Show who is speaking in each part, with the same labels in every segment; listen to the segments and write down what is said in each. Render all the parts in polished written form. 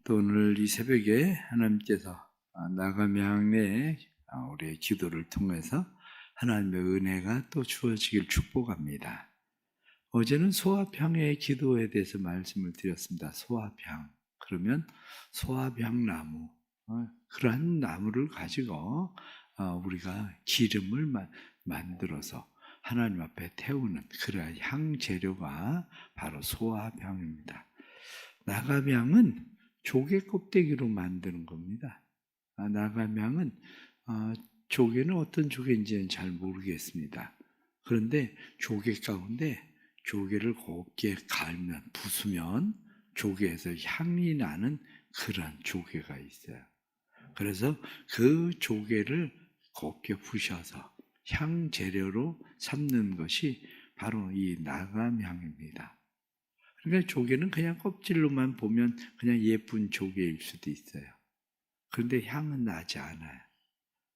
Speaker 1: 또 오늘 이 새벽에 하나님께서 나감양의 우리의 기도를 통해서 하나님의 은혜가 또 주어지길 축복합니다. 어제는 소합향의 기도에 대해서 말씀을 드렸습니다. 소합향, 그러면 소합향나무, 그러한 나무를 가지고 우리가 기름을 만들어서 하나님 앞에 태우는 그러한 향 재료가 바로 소합향입니다. 나감향은 조개 껍데기로 만드는 겁니다. 나감향은 조개는 어떤 조개인지는 잘 모르겠습니다. 그런데 조개 가운데 조개를 곱게 갈면, 부수면 조개에서 향이 나는 그런 조개가 있어요. 그래서 그 조개를 곱게 부셔서 향 재료로 삼는 것이 바로 이 나감향입니다. 그러니까 조개는 그냥 껍질로만 보면 그냥 예쁜 조개일 수도 있어요. 그런데 향은 나지 않아요.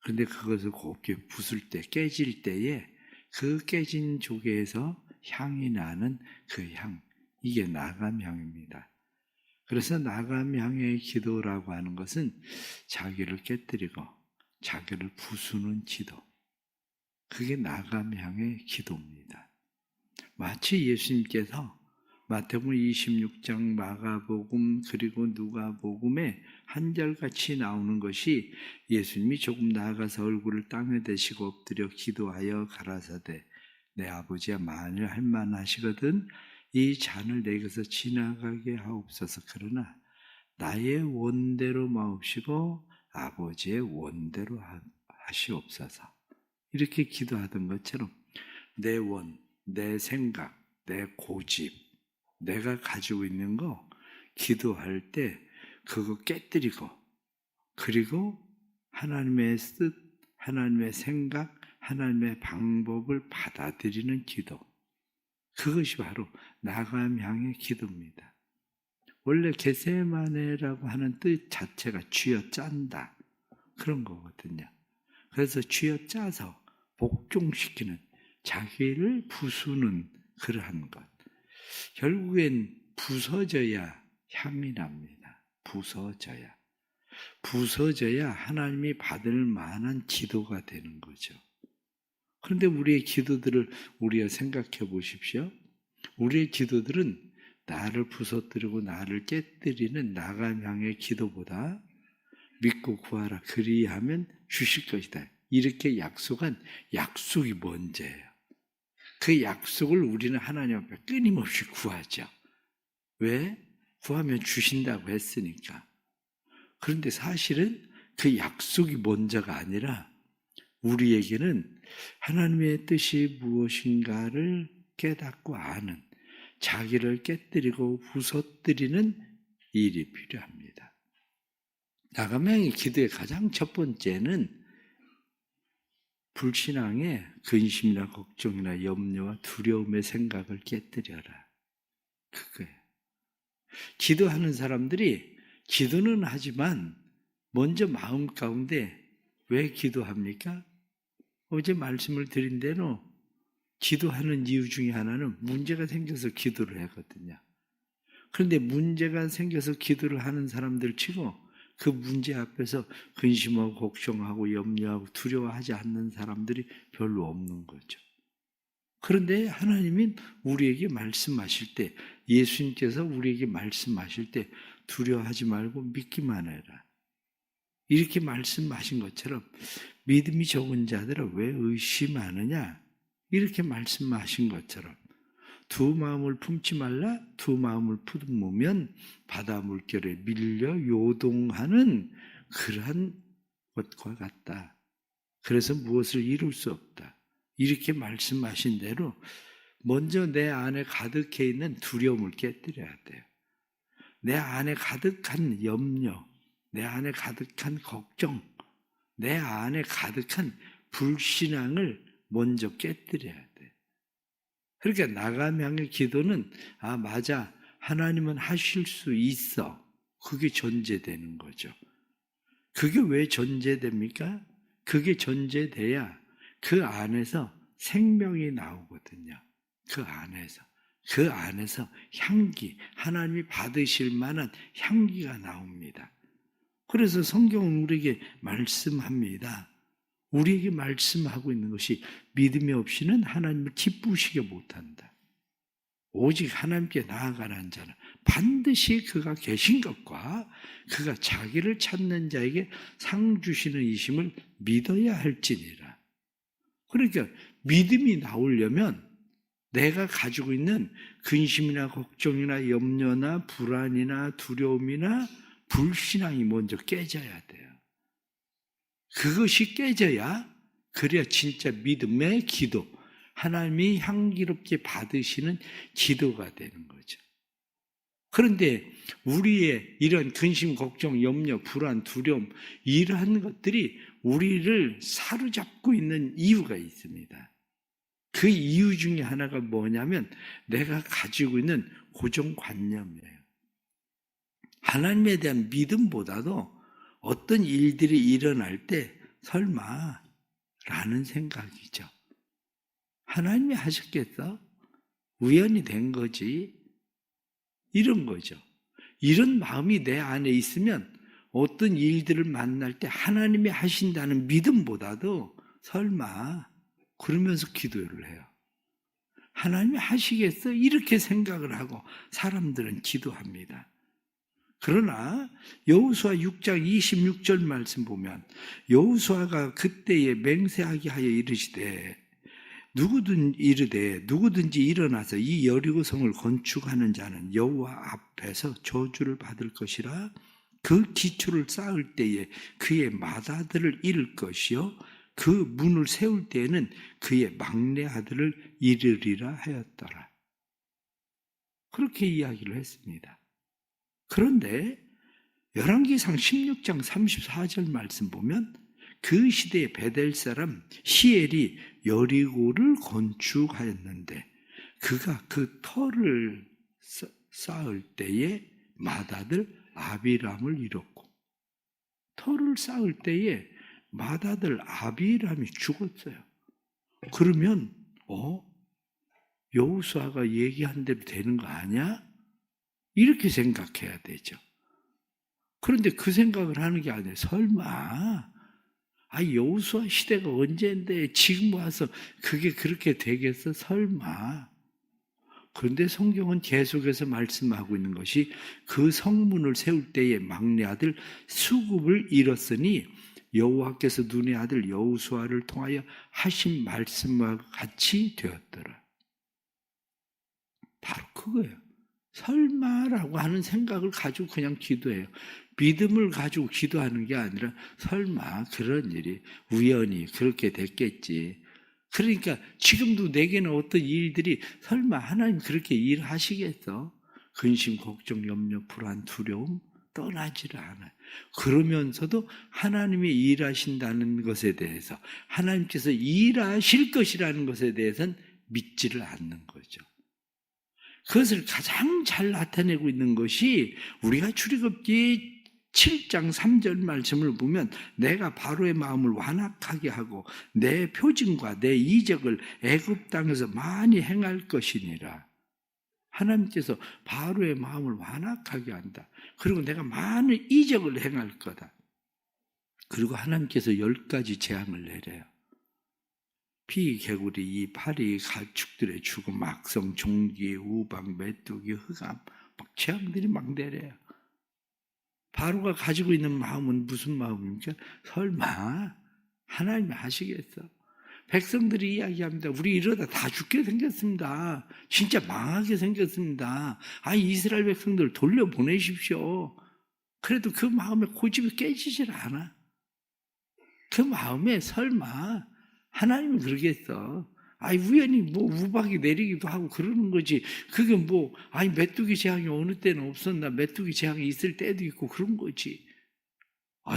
Speaker 1: 그런데 그것을 곱게 부술 때, 깨질 때에 그 깨진 조개에서 향이 나는 그 향, 이게 나감향입니다. 그래서 나감향의 기도라고 하는 것은 자기를 깨뜨리고 자기를 부수는 기도, 그게 나감향의 기도입니다. 마치 예수님께서 마태복음 26장, 마가복음 그리고 누가복음에 한절같이 나오는 것이 예수님이 조금 나아가서 얼굴을 땅에 대시고 엎드려 기도하여 가라사대 내 아버지야 만일 할만하시거든 이 잔을 내게서 지나가게 하옵소서. 그러나 나의 원대로 마옵시고 아버지의 원대로 하시옵소서. 이렇게 기도하던 것처럼 내 원, 내 생각, 내 고집, 내가 가지고 있는 거 기도할 때 그거 깨뜨리고, 그리고 하나님의 뜻, 하나님의 생각, 하나님의 방법을 받아들이는 기도, 그것이 바로 나감향의 기도입니다. 원래 겟세마네라고 하는 뜻 자체가 쥐어짠다, 그런 거거든요. 그래서 쥐어짜서 복종시키는, 자기를 부수는 그러한 것. 결국엔 부서져야 향이 납니다. 부서져야 하나님이 받을 만한 기도가 되는 거죠. 그런데 우리의 기도들을 우리가 생각해 보십시오. 우리의 기도들은 나를 부서뜨리고 나를 깨뜨리는 나감향의 기도보다 믿고 구하라 그리하면 주실 것이다, 이렇게 약속한 약속이 먼저예요. 그 약속을 우리는 하나님 앞에 끊임없이 구하죠. 왜? 구하면 주신다고 했으니까. 그런데 사실은 그 약속이 먼저가 아니라 우리에게는 하나님의 뜻이 무엇인가를 깨닫고 아는, 자기를 깨뜨리고 부서뜨리는 일이 필요합니다. 나감향의 기도의 가장 첫 번째는 불신앙의 근심이나 걱정이나 염려와 두려움의 생각을 깨뜨려라, 그거예요. 기도하는 사람들이 기도는 하지만 먼저 마음 가운데 왜 기도합니까? 어제 말씀을 드린 대로 기도하는 이유 중에 하나는 문제가 생겨서 기도를 하거든요. 그런데 문제가 생겨서 기도를 하는 사람들 치고 그 문제 앞에서 근심하고 걱정하고 염려하고 두려워하지 않는 사람들이 별로 없는 거죠. 그런데 하나님이 우리에게 말씀하실 때, 예수님께서 우리에게 말씀하실 때 두려워하지 말고 믿기만 해라, 이렇게 말씀하신 것처럼 믿음이 적은 자들은 왜 의심하느냐, 이렇게 말씀하신 것처럼 두 마음을 품지 말라, 두 마음을 품으면 바다 물결에 밀려 요동하는 그러한 것과 같다. 그래서 무엇을 이룰 수 없다, 이렇게 말씀하신 대로 먼저 내 안에 가득해 있는 두려움을 깨뜨려야 돼요. 내 안에 가득한 염려, 내 안에 가득한 걱정, 내 안에 가득한 불신앙을 먼저 깨뜨려야 돼. 그러니까 나감향의 기도는 맞아, 하나님은 하실 수 있어, 그게 전제되는 거죠. 그게 왜 전제됩니까? 그게 전제돼야 그 안에서 생명이 나오거든요. 그 안에서 그 안에서 향기, 하나님이 받으실 만한 향기가 나옵니다. 그래서 성경은 우리에게 말씀합니다. 우리에게 말씀하고 있는 것이 믿음이 없이는 하나님을 기쁘시게 못한다. 오직 하나님께 나아가는 자는 반드시 그가 계신 것과 그가 자기를 찾는 자에게 상 주시는 이심을 믿어야 할지니라. 그러니까 믿음이 나오려면 내가 가지고 있는 근심이나 걱정이나 염려나 불안이나 두려움이나 불신앙이 먼저 깨져야 돼요. 그것이 깨져야 그래야 진짜 믿음의 기도, 하나님이 향기롭게 받으시는 기도가 되는 거죠. 그런데 우리의 이런 근심, 걱정, 염려, 불안, 두려움 이러한 것들이 우리를 사로잡고 있는 이유가 있습니다. 그 이유 중에 하나가 뭐냐면 내가 가지고 있는 고정관념이에요. 하나님에 대한 믿음보다도 어떤 일들이 일어날 때 설마 라는 생각이죠. 하나님이 하셨겠어? 우연이 된 거지. 이런 거죠. 이런 마음이 내 안에 있으면 어떤 일들을 만날 때 하나님이 하신다는 믿음보다도 설마 그러면서 기도를 해요. 하나님이 하시겠어? 이렇게 생각을 하고 사람들은 기도합니다. 그러나 여호수아 6장 26절 말씀 보면 여호수아가 그때에 맹세하게 하여 이르시되 누구든지 일어나서 이 여리고성을 건축하는 자는 여호와 앞에서 저주를 받을 것이라. 그 기초를 쌓을 때에 그의 맏아들을 잃을 것이요 그 문을 세울 때에는 그의 막내 아들을 잃으리라 하였더라. 그렇게 이야기를 했습니다. 그런데 열왕기상 16장 34절 말씀 보면 그 시대의 베델 사람 시엘이 여리고를 건축하였는데 그가 그 터를 쌓을 때에 맏아들 아비람을 잃었고 터를 쌓을 때에 맏아들 아비람이 죽었어요. 그러면 여호수아가 얘기한 대로 되는 거 아니야? 이렇게 생각해야 되죠. 그런데 그 생각을 하는 게 아니에요. 설마 여호수아 시대가 언제인데 지금 와서 그게 그렇게 되겠어? 설마. 그런데 성경은 계속해서 말씀하고 있는 것이 그 성문을 세울 때에 막내 아들 수굽을 잃었으니 여호와께서 눈의 아들 여호수아를 통하여 하신 말씀과 같이 되었더라. 바로 그거예요. 설마라고 하는 생각을 가지고 그냥 기도해요. 믿음을 가지고 기도하는 게 아니라 설마 그런 일이 우연히 그렇게 됐겠지. 그러니까 지금도 내게는 어떤 일들이 설마 하나님 그렇게 일하시겠어? 근심, 걱정, 염려, 불안, 두려움 떠나지를 않아요. 그러면서도 하나님이 일하신다는 것에 대해서 하나님께서 일하실 것이라는 것에 대해서는 믿지를 않는 거죠. 그것을 가장 잘 나타내고 있는 것이 우리가 출애굽기 7장 3절 말씀을 보면 내가 바로의 마음을 완악하게 하고 내 표징과 내 이적을 애굽 땅에서 많이 행할 것이니라. 하나님께서 바로의 마음을 완악하게 한다. 그리고 내가 많은 이적을 행할 거다. 그리고 하나님께서 10가지 재앙을 내려요. 피, 개구리, 이 파리, 가축들의 죽음, 악성, 종기, 우박, 메뚜기, 흑암 막 재앙들이 막 내려요. 바로가 가지고 있는 마음은 무슨 마음입니까? 설마 하나님이 하시겠어? 백성들이 이야기합니다. 우리 이러다 다 죽게 생겼습니다. 진짜 망하게 생겼습니다. 이스라엘 백성들 돌려보내십시오. 그래도 그 마음에 고집이 깨지질 않아. 그 마음에 설마 하나님은 그러겠어. 우연히 우박이 내리기도 하고 그러는 거지. 그게 메뚜기 재앙이 어느 때는 없었나, 메뚜기 재앙이 있을 때도 있고 그런 거지.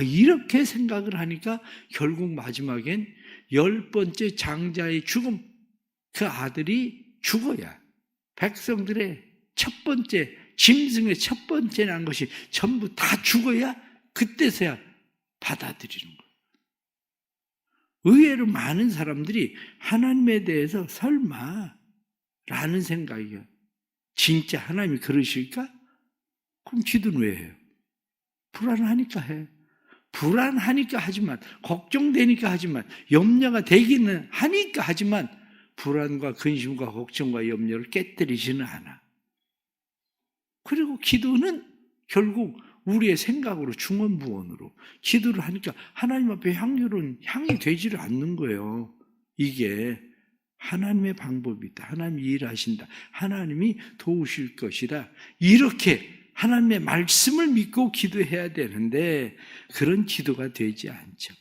Speaker 1: 이렇게 생각을 하니까 결국 마지막엔 10번째 장자의 죽음, 그 아들이 죽어야 백성들의 첫 번째, 짐승의 첫 번째 난 것이 전부 다 죽어야 그때서야 받아들이는 거예요. 의외로 많은 사람들이 하나님에 대해서 설마 라는 생각이에요. 진짜 하나님이 그러실까? 그럼 기도는 왜 해요? 불안하니까 해. 불안하니까 하지만, 걱정되니까 하지만, 염려가 되기는 하니까 하지만, 불안과 근심과 걱정과 염려를 깨뜨리지는 않아. 그리고 기도는 결국 우리의 생각으로 중언부언으로 기도를 하니까 하나님 앞에 향이 되지를 않는 거예요. 이게 하나님의 방법이다. 하나님이 일하신다. 하나님이 도우실 것이다. 이렇게 하나님의 말씀을 믿고 기도해야 되는데 그런 기도가 되지 않죠.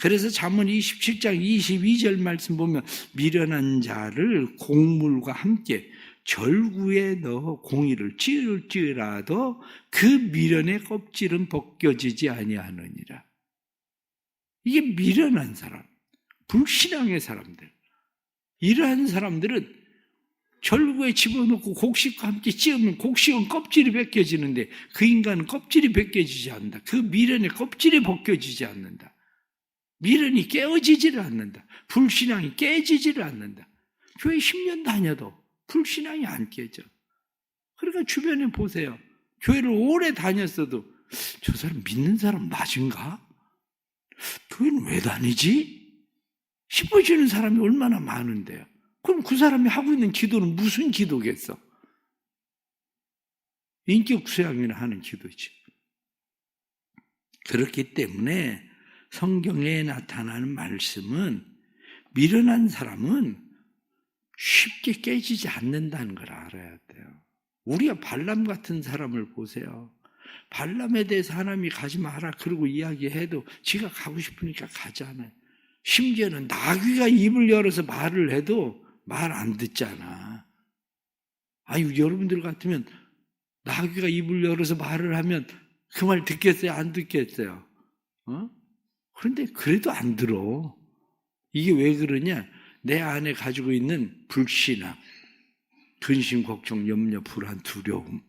Speaker 1: 그래서 잠언 27장 22절 말씀 보면 미련한 자를 곡물과 함께 절구에 넣어 공의를 찌을지라도 그 미련의 껍질은 벗겨지지 아니하느니라. 이게 미련한 사람, 불신앙의 사람들, 이러한 사람들은 절구에 집어넣고 곡식과 함께 찌우면 곡식은 껍질이 벗겨지는데 그 인간은 껍질이 벗겨지지 않는다. 그 미련의 껍질이 벗겨지지 않는다. 미련이 깨어지지를 않는다. 불신앙이 깨지지를 않는다. 교회 10년 다녀도 불신앙이 안 깨져. 그러니까 주변에 보세요. 교회를 오래 다녔어도 저 사람 믿는 사람 맞은가? 교회는 왜 다니지? 싶어지는 사람이 얼마나 많은데요. 그럼 그 사람이 하고 있는 기도는 무슨 기도겠어? 인격 수양이나 하는 기도지. 그렇기 때문에 성경에 나타나는 말씀은 미련한 사람은 쉽게 깨지지 않는다는 걸 알아야 돼요. 우리가 발람 같은 사람을 보세요. 발람에 대해서 하나님이 가지 마라 그러고 이야기해도 지가 가고 싶으니까 가잖아요. 심지어는 나귀가 입을 열어서 말을 해도 말 안 듣잖아. 아니 여러분들 같으면 나귀가 입을 열어서 말을 하면 그 말 듣겠어요? 안 듣겠어요? 그런데 그래도 안 들어. 이게 왜 그러냐? 내 안에 가지고 있는 불신앙, 근심, 걱정, 염려, 불안, 두려움.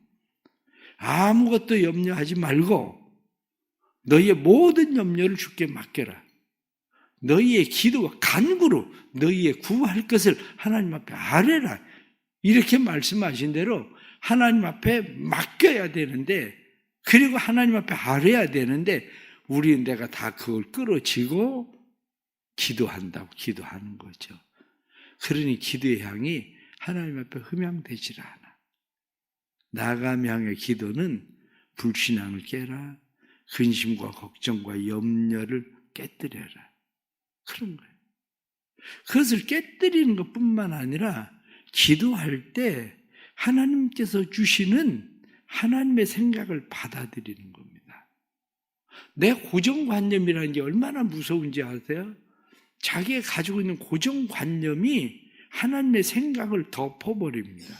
Speaker 1: 아무것도 염려하지 말고 너희의 모든 염려를 주께 맡겨라. 너희의 기도와 간구로 너희의 구할 것을 하나님 앞에 아뢰라. 이렇게 말씀하신 대로 하나님 앞에 맡겨야 되는데 그리고 하나님 앞에 아뢰야 되는데 우리는 내가 다 그걸 끌어지고 기도한다고 기도하는 거죠. 그러니 기도의 향이 하나님 앞에 흠양되질 않아. 나아감 향의 기도는 불신앙을 깨라. 근심과 걱정과 염려를 깨뜨려라. 그런 거예요. 그것을 깨뜨리는 것뿐만 아니라 기도할 때 하나님께서 주시는 하나님의 생각을 받아들이는 겁니다. 내 고정관념이라는 게 얼마나 무서운지 아세요? 자기가 가지고 있는 고정관념이 하나님의 생각을 덮어버립니다.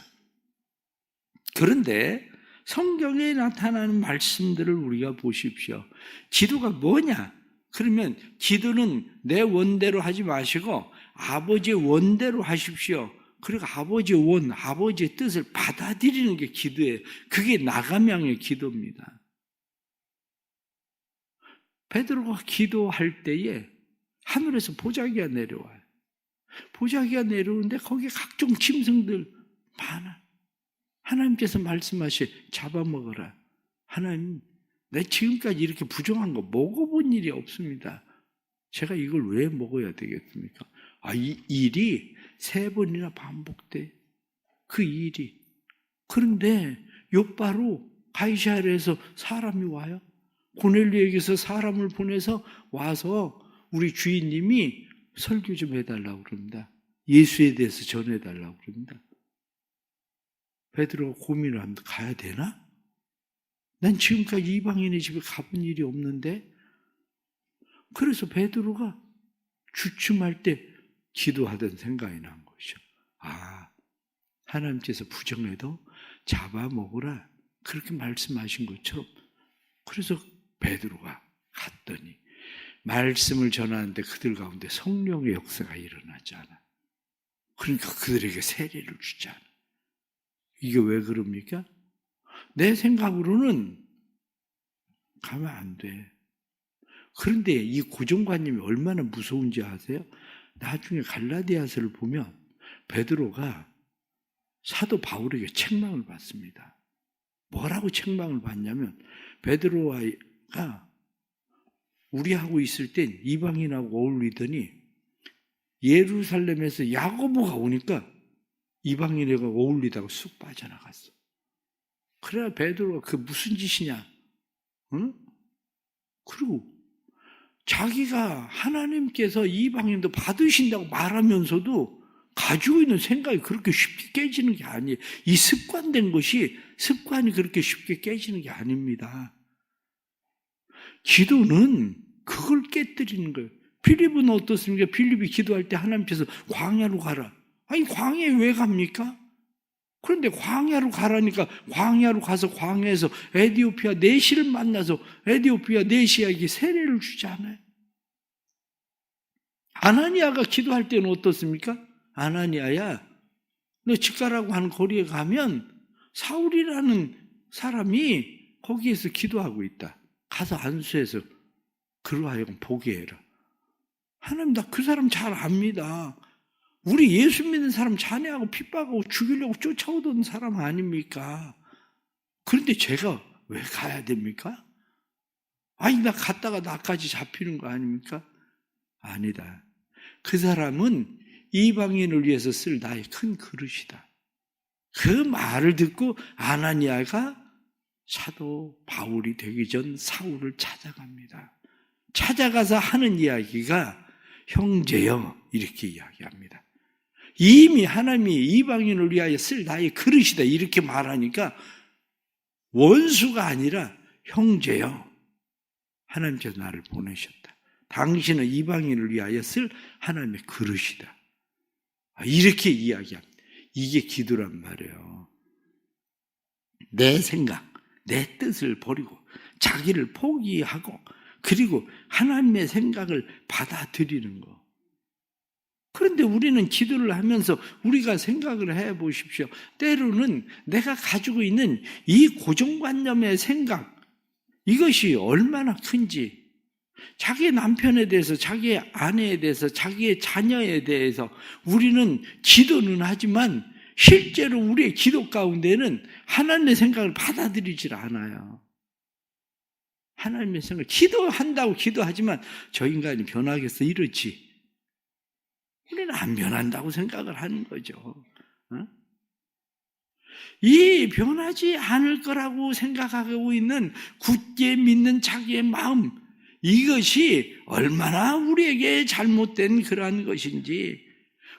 Speaker 1: 그런데 성경에 나타나는 말씀들을 우리가 보십시오. 기도가 뭐냐? 그러면 기도는 내 원대로 하지 마시고 아버지의 원대로 하십시오. 그리고 아버지의 원, 아버지의 뜻을 받아들이는 게 기도예요. 그게 나감형의 기도입니다. 베드로가 기도할 때에 하늘에서 보자기가 내려와요. 보자기가 내려오는데 거기에 각종 짐승들 많아. 하나님께서 말씀하시 잡아먹어라. 하나님, 내 지금까지 이렇게 부정한 거 먹어본 일이 없습니다. 제가 이걸 왜 먹어야 되겠습니까? 이 일이 3번이나 반복돼. 그 일이. 그런데 곧바로 가이사랴에서 사람이 와요. 고넬료에게서 사람을 보내서 와서 우리 주인님이 설교 좀 해달라고 그럽니다. 예수에 대해서 전해달라고 그럽니다. 베드로가 고민을 합니다. 가야 되나? 난 지금까지 이방인의 집에 가본 일이 없는데. 그래서 베드로가 주춤할 때 기도하던 생각이 난 것이죠. 하나님께서 부정해도 잡아먹으라 그렇게 말씀하신 것처럼. 그래서 베드로가 갔더니 말씀을 전하는데 그들 가운데 성령의 역사가 일어나지 않아. 그러니까 그들에게 세례를 주지 않아. 이게 왜 그럽니까? 내 생각으로는 가면 안 돼. 그런데 이 고정관념이 얼마나 무서운지 아세요? 나중에 갈라디아서를 보면 베드로가 사도 바울에게 책망을 받습니다. 뭐라고 책망을 받냐면 베드로가 우리하고 있을 땐 이방인하고 어울리더니 예루살렘에서 야고보가 오니까 이방인하고 어울리다가 쑥 빠져나갔어. 그래야 베드로가 그 무슨 짓이냐? 응? 그리고 자기가 하나님께서 이방인도 받으신다고 말하면서도 가지고 있는 생각이 그렇게 쉽게 깨지는 게 아니에요. 이 습관된 것이 습관이 그렇게 쉽게 깨지는 게 아닙니다. 기도는 그걸 깨뜨리는 거예요. 필립은 어떻습니까? 필립이 기도할 때 하나님께서 광야로 가라. 아니 광야에 왜 갑니까? 그런데 광야로 가라니까 광야로 가서 광야에서 에디오피아 내시를 만나서 에디오피아 내시에게 세례를 주지 않아요. 아나니아가 기도할 때는 어떻습니까? 아나니아야, 너 집가라고 하는 거리에 가면 사울이라는 사람이 거기에서 기도하고 있다. 가서 안수해서 그로 하여금 보게 해라. 하나님, 나 그 사람 잘 압니다. 우리 예수 믿는 사람 잔해하고 핍박하고 죽이려고 쫓아오던 사람 아닙니까? 그런데 제가 왜 가야 됩니까? 아니, 나 갔다가 나까지 잡히는 거 아닙니까? 아니다. 그 사람은 이방인을 위해서 쓸 나의 큰 그릇이다. 그 말을 듣고 아나니아가 사도 바울이 되기 전 사울을 찾아갑니다. 찾아가서 하는 이야기가 형제여 이렇게 이야기합니다. 이미 하나님이 이방인을 위하여 쓸 나의 그릇이다 이렇게 말하니까 원수가 아니라 형제여, 하나님께서 나를 보내셨다. 당신은 이방인을 위하여 쓸 하나님의 그릇이다. 이렇게 이야기합니다. 이게 기도란 말이에요. 내 생각, 내 뜻을 버리고 자기를 포기하고 그리고 하나님의 생각을 받아들이는 거. 그런데 우리는 기도를 하면서 우리가 생각을 해보십시오. 때로는 내가 가지고 있는 이 고정관념의 생각, 이것이 얼마나 큰지, 자기의 남편에 대해서, 자기의 아내에 대해서, 자기의 자녀에 대해서 우리는 기도는 하지만 실제로 우리의 기도 가운데는 하나님의 생각을 받아들이질 않아요. 하나님의 생각, 기도한다고 기도하지만 저 인간이 변하겠어 이러지. 우리는 안 변한다고 생각을 하는 거죠. 이 변하지 않을 거라고 생각하고 있는 굳게 믿는 자기의 마음, 이것이 얼마나 우리에게 잘못된 그러한 것인지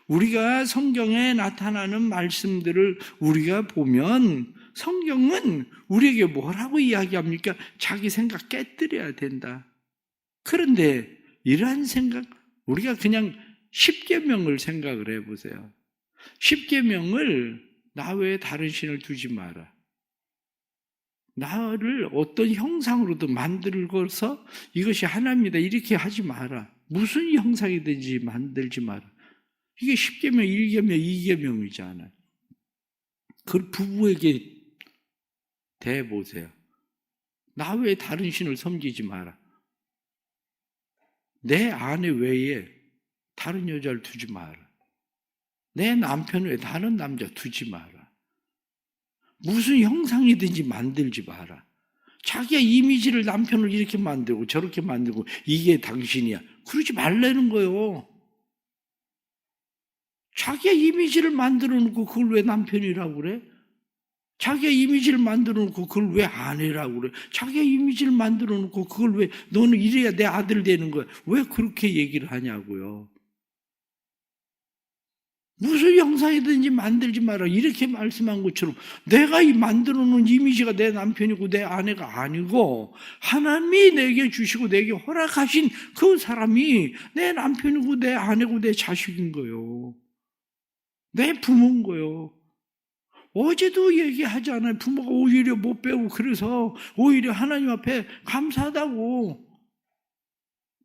Speaker 1: 우리가 성경에 나타나는 말씀들을 우리가 보면 성경은 우리에게 뭐라고 이야기합니까? 자기 생각 깨뜨려야 된다. 그런데 이러한 생각, 우리가 그냥 10계명을 생각을 해보세요. 10계명을 나 외에 다른 신을 두지 마라. 나를 어떤 형상으로도 만들어서 이것이 하나님이다 이렇게 하지 마라. 무슨 형상이든지 만들지 마라. 이게 10계명, 1계명, 2계명이잖아요. 그걸 부부에게 대보세요. 나 외에 다른 신을 섬기지 마라. 내 아내 외에 다른 여자를 두지 마라. 내 남편 외에 다른 남자 두지 마라. 무슨 형상이든지 만들지 마라. 자기의 이미지를 남편을 이렇게 만들고 저렇게 만들고 이게 당신이야. 그러지 말라는 거예요. 자기의 이미지를 만들어 놓고 그걸 왜 남편이라고 그래? 자기의 이미지를 만들어 놓고 그걸 왜 아내라고 그래? 자기의 이미지를 만들어 놓고 그걸 왜 너는 이래야 내 아들 되는 거야. 왜 그렇게 얘기를 하냐고요. 무슨 형상이든지 만들지 마라 이렇게 말씀한 것처럼 내가 이 만들어 놓은 이미지가 내 남편이고 내 아내가 아니고 하나님이 내게 주시고 내게 허락하신 그 사람이 내 남편이고 내 아내고 내 자식인 거예요. 내 부모인 거예요. 어제도 얘기하잖아요. 부모가 오히려 못 배우고 그래서 오히려 하나님 앞에 감사하다고.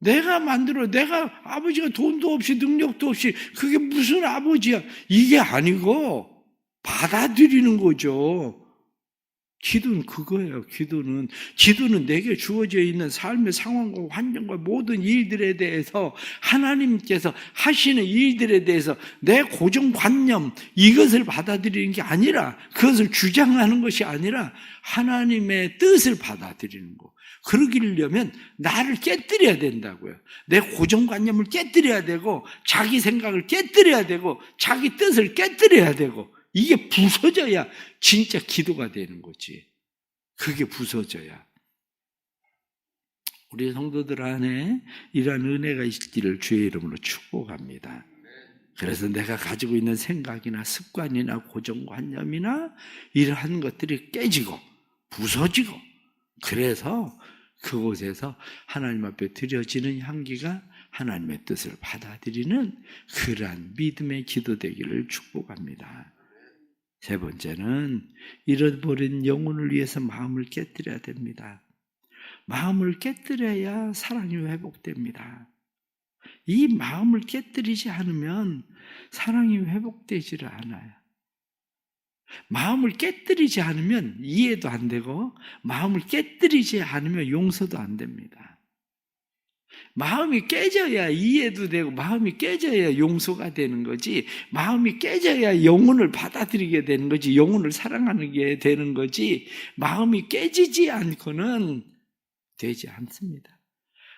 Speaker 1: 내가 만들어, 내가 아버지가 돈도 없이 능력도 없이 그게 무슨 아버지야. 이게 아니고 받아들이는 거죠. 기도는 그거예요. 기도는 내게 주어져 있는 삶의 상황과 환경과 모든 일들에 대해서 하나님께서 하시는 일들에 대해서 내 고정관념 이것을 받아들이는 게 아니라, 그것을 주장하는 것이 아니라 하나님의 뜻을 받아들이는 거. 그러기려면 나를 깨뜨려야 된다고요. 내 고정관념을 깨뜨려야 되고, 자기 생각을 깨뜨려야 되고, 자기 뜻을 깨뜨려야 되고, 이게 부서져야 진짜 기도가 되는 거지. 그게 부서져야. 우리 성도들 안에 이러한 은혜가 있기를 주의 이름으로 축복합니다. 그래서 내가 가지고 있는 생각이나 습관이나 고정관념이나 이러한 것들이 깨지고 부서지고, 그래서 그곳에서 하나님 앞에 드려지는 향기가 하나님의 뜻을 받아들이는 그러한 믿음의 기도 되기를 축복합니다. 세 번째는 잃어버린 영혼을 위해서 마음을 깨뜨려야 됩니다. 마음을 깨뜨려야 사랑이 회복됩니다. 이 마음을 깨뜨리지 않으면 사랑이 회복되지를 않아요. 마음을 깨뜨리지 않으면 이해도 안 되고, 마음을 깨뜨리지 않으면 용서도 안 됩니다. 마음이 깨져야 이해도 되고, 마음이 깨져야 용서가 되는 거지, 마음이 깨져야 영혼을 받아들이게 되는 거지, 영혼을 사랑하게 되는 거지, 마음이 깨지지 않고는 되지 않습니다.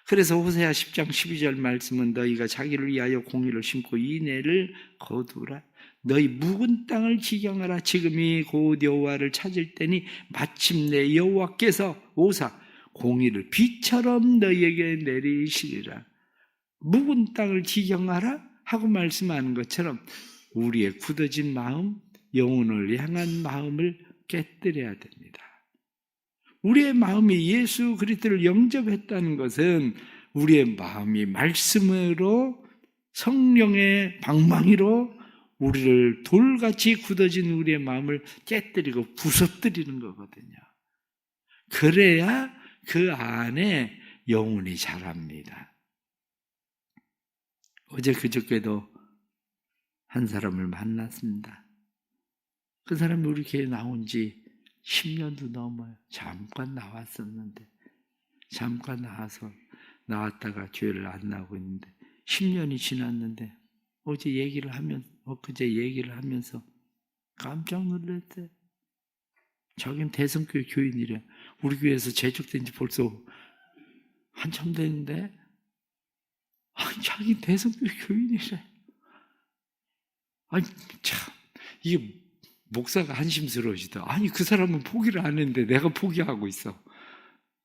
Speaker 1: 그래서 호세아 10장 12절 말씀은 너희가 자기를 위하여 공의를 심고 인애를 거두라. 너희 묵은 땅을 지경하라. 지금이 곧 여호와를 찾을 때니 마침내 여호와께서 오사 공의를 비처럼 너희에게 내리시리라. 묵은 땅을 지경하라 하고 말씀하는 것처럼 우리의 굳어진 마음, 영혼을 향한 마음을 깨뜨려야 됩니다. 우리의 마음이 예수 그리스도를 영접했다는 것은 우리의 마음이 말씀으로, 성령의 방망이로 우리를 돌같이 굳어진 우리의 마음을 깨뜨리고 부서뜨리는 거거든요. 그래야 그 안에 영혼이 자랍니다. 어제 그저께도 한 사람을 만났습니다. 그 사람이 우리 교회에 나온 지 10년도 넘어요. 잠깐 나왔었는데, 잠깐 나왔다가 교회를 안 나오고 있는데 10년이 지났는데 엊그제 얘기를 하면서 깜짝 놀랐대. 자기는 대성교회 교인이래. 우리 교회에서 재직된 지 벌써 한참 됐는데, 아니, 자기 대성교회 교인이래. 아니, 참, 이게 목사가 한심스러워지다. 아니, 그 사람은 포기를 안 했는데 내가 포기하고 있어.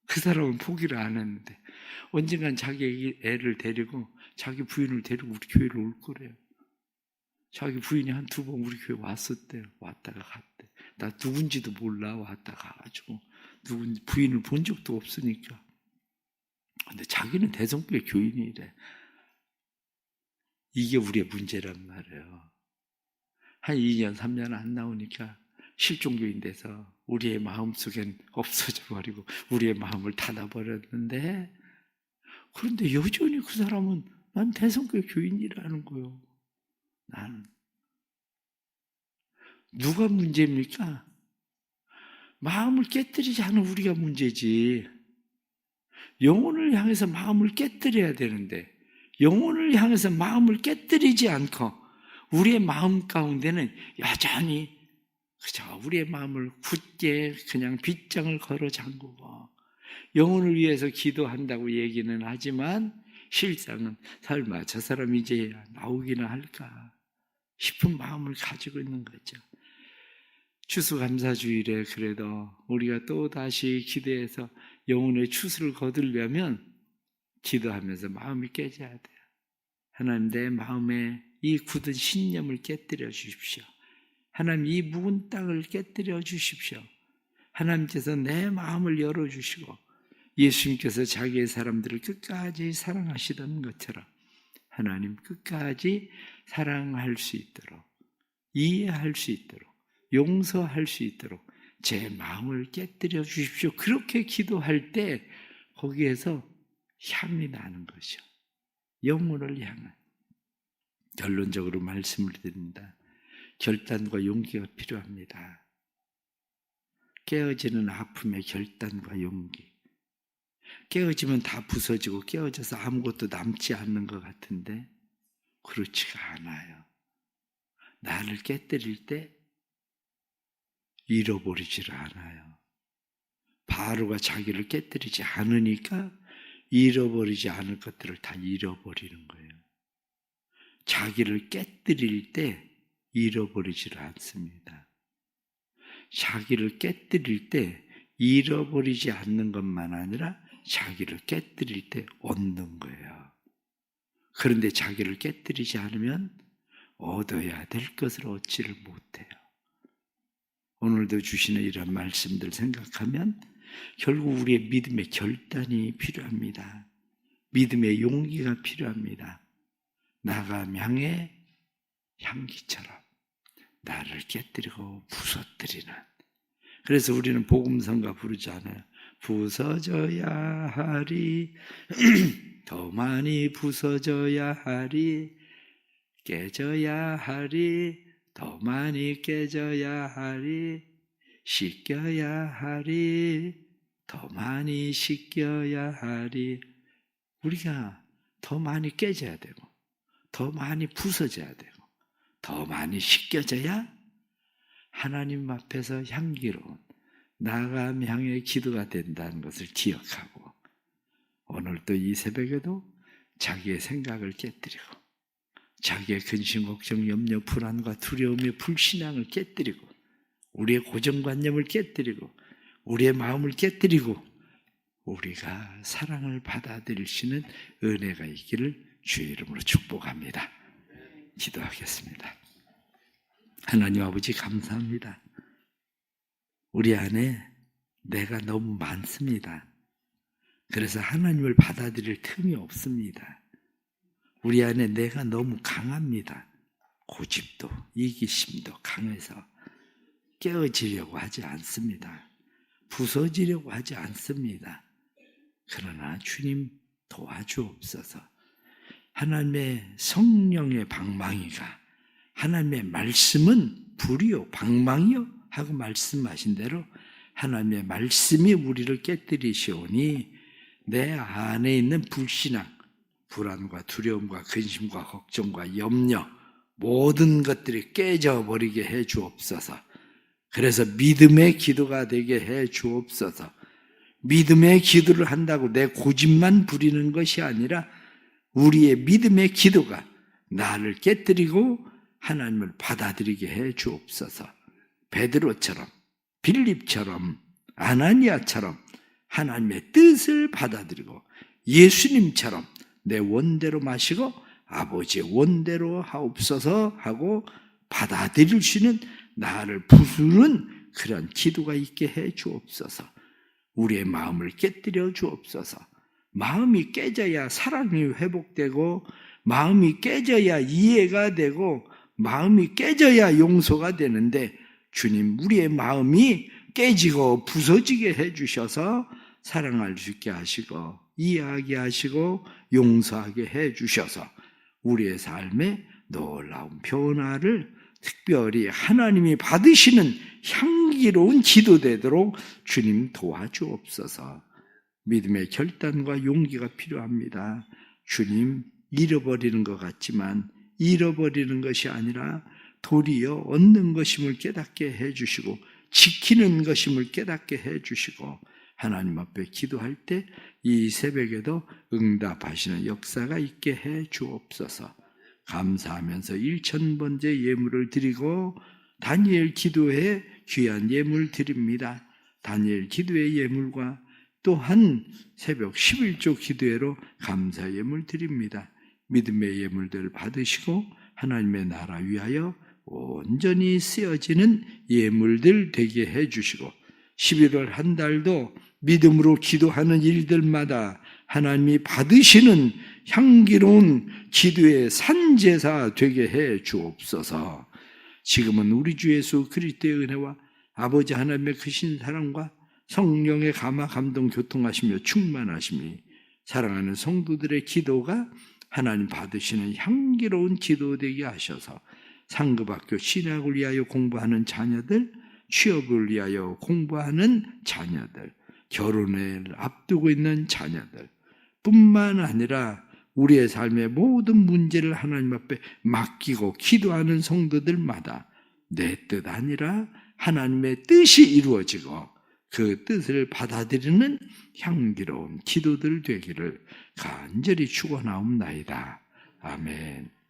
Speaker 1: 그 사람은 포기를 안 했는데 언젠간 자기 애를 데리고, 자기 부인을 데리고 우리 교회를 올 거래요. 자기 부인이 한 2번 우리 교회 왔었대요. 왔다가 갔대. 나 누군지도 몰라. 왔다 가가지고 부인을 본 적도 없으니까. 근데 자기는 대성교회 교인이래. 이게 우리의 문제란 말이에요. 한 2년 3년 안 나오니까 실종교인 돼서 우리의 마음속엔 없어져 버리고 우리의 마음을 닫아버렸는데, 그런데 여전히 그 사람은 난 대성교회 교인이라는 거예요. 나는. 누가 문제입니까? 마음을 깨뜨리지 않은 우리가 문제지. 영혼을 향해서 마음을 깨뜨려야 되는데, 영혼을 향해서 마음을 깨뜨리지 않고 우리의 마음 가운데는 여전히 그저 우리의 마음을 굳게 그냥 빗장을 걸어 잠그고 영혼을 위해서 기도한다고 얘기는 하지만 실상은 설마 저 사람이 이제 나오기나 할까 싶은 마음을 가지고 있는 거죠. 추수감사주일에 그래도 우리가 또 다시 기도해서 영혼의 추수를 거두려면 기도하면서 마음이 깨져야 돼요. 하나님, 내 마음에 이 굳은 신념을 깨뜨려 주십시오. 하나님, 이 묵은 땅을 깨뜨려 주십시오. 하나님께서 내 마음을 열어주시고 예수님께서 자기의 사람들을 끝까지 사랑하시던 것처럼 하나님 끝까지 사랑할 수 있도록, 이해할 수 있도록, 용서할 수 있도록 제 마음을 깨뜨려 주십시오. 그렇게 기도할 때 거기에서 향이 나는 것이요, 영혼을 향한. 결론적으로 말씀을 드립니다. 결단과 용기가 필요합니다. 깨어지는 아픔의 결단과 용기. 깨어지면 다 부서지고 깨어져서 아무것도 남지 않는 것 같은데 그렇지가 않아요. 나를 깨뜨릴 때 잃어버리질 않아요. 바로가 자기를 깨뜨리지 않으니까 잃어버리지 않을 것들을 다 잃어버리는 거예요. 자기를 깨뜨릴 때 잃어버리질 않습니다. 자기를 깨뜨릴 때 잃어버리지 않는 것만 아니라 자기를 깨뜨릴 때 얻는 거예요. 그런데 자기를 깨뜨리지 않으면 얻어야 될 것을 얻지를 못해요. 오늘도 주시는 이런 말씀들 생각하면 결국 우리의 믿음의 결단이 필요합니다. 믿음의 용기가 필요합니다. 나감향의 향기처럼 나를 깨뜨리고 부서뜨리는. 그래서 우리는 복음성가 부르잖아요. 부서져야 하리 더 많이 부서져야 하리 깨져야 하리 더 많이 깨져야 하리 씻겨야 하리 더 많이 씻겨야 하리. 우리가 더 많이 깨져야 되고 더 많이 부서져야 되고 더 많이 씻겨져야 하나님 앞에서 향기로운 나감향의 기도가 된다는 것을 기억하고 오늘도 이 새벽에도 자기의 생각을 깨뜨리고 자기의 근심, 걱정, 염려, 불안과 두려움의 불신앙을 깨뜨리고 우리의 고정관념을 깨뜨리고 우리의 마음을 깨뜨리고 우리가 사랑을 받아들일 수 있는 은혜가 있기를 주의 이름으로 축복합니다. 기도하겠습니다. 하나님 아버지 감사합니다. 우리 안에 내가 너무 많습니다. 그래서 하나님을 받아들일 틈이 없습니다. 우리 안에 내가 너무 강합니다. 고집도 이기심도 강해서 깨어지려고 하지 않습니다. 부서지려고 하지 않습니다. 그러나 주님 도와주옵소서. 하나님의 성령의 방망이가 하나님의 말씀은 불이요 방망이요 하고 말씀하신 대로 하나님의 말씀이 우리를 깨뜨리시오니 내 안에 있는 불신앙, 불안과 두려움과 근심과 걱정과 염려 모든 것들이 깨져버리게 해 주옵소서. 그래서 믿음의 기도가 되게 해 주옵소서. 믿음의 기도를 한다고 내 고집만 부리는 것이 아니라 우리의 믿음의 기도가 나를 깨뜨리고 하나님을 받아들이게 해 주옵소서. 베드로처럼 빌립처럼 아나니아처럼 하나님의 뜻을 받아들이고 예수님처럼 내 원대로 마시고 아버지의 원대로 하옵소서 하고 받아들일 수 있는 나를 부수는 그런 기도가 있게 해 주옵소서. 우리의 마음을 깨뜨려 주옵소서. 마음이 깨져야 사랑이 회복되고 마음이 깨져야 이해가 되고 마음이 깨져야 용서가 되는데 주님 우리의 마음이 깨지고 부서지게 해주셔서 사랑할 수 있게 하시고 이해하게 하시고 용서하게 해주셔서 우리의 삶에 놀라운 변화를 특별히 하나님이 받으시는 향기로운 기도되도록 주님 도와주옵소서. 믿음의 결단과 용기가 필요합니다. 주님 잃어버리는 것 같지만 잃어버리는 것이 아니라 도리어 얻는 것임을 깨닫게 해주시고 지키는 것임을 깨닫게 해주시고 하나님 앞에 기도할 때 이 새벽에도 응답하시는 역사가 있게 해 주옵소서. 감사하면서 1000번째 예물을 드리고 다니엘 기도에 귀한 예물 드립니다. 다니엘 기도의 예물과 또한 새벽 11조 기도회로 감사 예물 드립니다. 믿음의 예물들 받으시고 하나님의 나라 위하여 온전히 쓰여지는 예물들 되게 해주시고 11월 한 달도 믿음으로 기도하는 일들마다 하나님이 받으시는 향기로운 기도의 산제사 되게 해 주옵소서. 지금은 우리 주 예수 그리스도의 은혜와 아버지 하나님의 크신 사랑과 성령의 감화 감동 교통하시며 충만하심이 사랑하는 성도들의 기도가 하나님 받으시는 향기로운 기도 되게 하셔서 상급학교 신학을 위하여 공부하는 자녀들 취업을 위하여 공부하는 자녀들, 결혼을 앞두고 있는 자녀들 뿐만 아니라 우리의 삶의 모든 문제를 하나님 앞에 맡기고 기도하는 성도들마다 내 뜻 아니라 하나님의 뜻이 이루어지고 그 뜻을 받아들이는 향기로운 기도들 되기를 간절히 축원하옵나이다. 아멘.